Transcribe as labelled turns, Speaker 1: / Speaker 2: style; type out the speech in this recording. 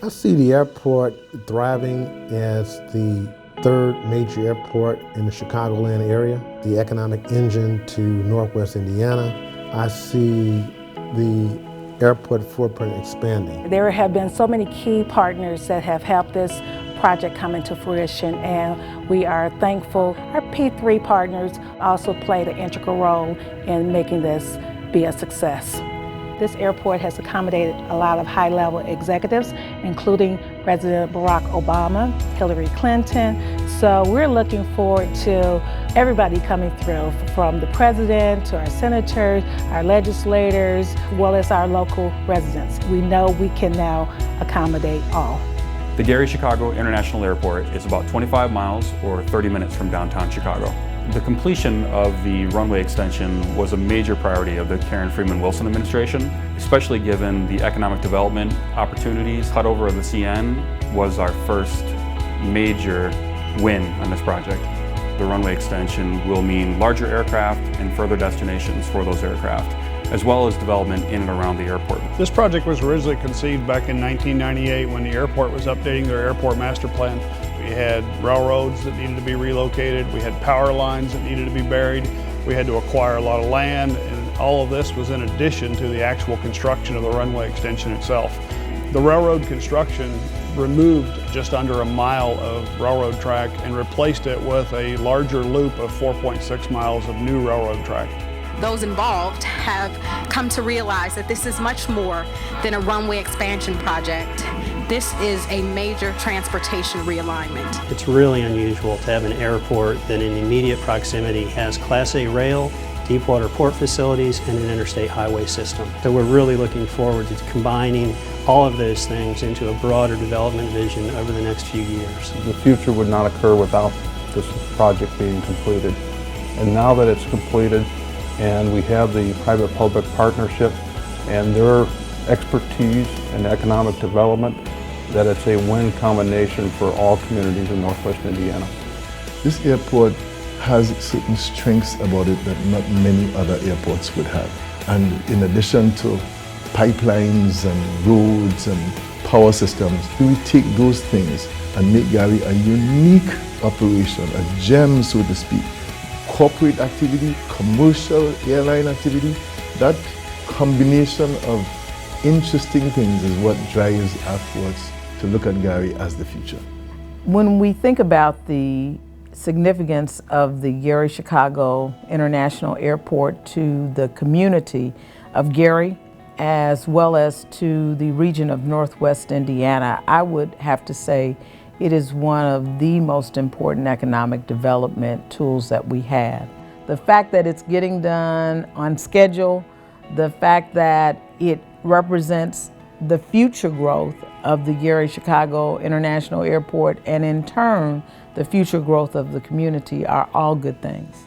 Speaker 1: I see the airport thriving as the third major airport in the Chicagoland area, the economic engine to Northwest Indiana. I see the airport footprint expanding.
Speaker 2: There have been so many key partners that have helped this project come into fruition, and we are thankful. Our P3 partners also played an integral role in making this be a success. This airport has accommodated a lot of high-level executives, including President Barack Obama, Hillary Clinton. So we're looking forward to everybody coming through, from the president to our senators, our legislators, as well as our local residents. We know we can now accommodate all.
Speaker 3: The Gary Chicago International Airport is about 25 miles or 30 minutes from downtown Chicago. The completion of the runway extension was a major priority of the Karen Freeman Wilson administration, especially given the economic development opportunities. Cutover of the CN was our first major win on this project. The runway extension will mean larger aircraft and further destinations for those aircraft, as well as development in and around the airport.
Speaker 4: This project was originally conceived back in 1998 when the airport was updating their airport master plan. We had railroads that needed to be relocated, we had power lines that needed to be buried, we had to acquire a lot of land, and all of this was in addition to the actual construction of the runway extension itself. The railroad construction removed just under a mile of railroad track and replaced it with a larger loop of 4.6 miles of new railroad track.
Speaker 5: Those involved have come to realize that this is much more than a runway expansion project. This is a major transportation realignment.
Speaker 6: It's really unusual to have an airport that in immediate proximity has Class A rail, deepwater port facilities, and an interstate highway system. So we're really looking forward to combining all of those things into a broader development vision over the next few years.
Speaker 7: The future would not occur without this project being completed. And now that it's completed, and we have the private-public partnership and their expertise in economic development, that it's a win combination for all communities in Northwest Indiana.
Speaker 8: This airport has certain strengths about it that not many other airports would have. And in addition to pipelines and roads and power systems, we take those things and make Gary a unique operation, a gem, so to speak. Corporate activity, commercial airline activity, that combination of interesting things is what drives efforts to look at Gary as the future.
Speaker 9: When we think about the significance of the Gary Chicago International Airport to the community of Gary, as well as to the region of Northwest Indiana, I would have to say it is one of the most important economic development tools that we have. The fact that it's getting done on schedule, the fact that it represents the future growth of the Gary Chicago International Airport, and in turn, the future growth of the community, are all good things.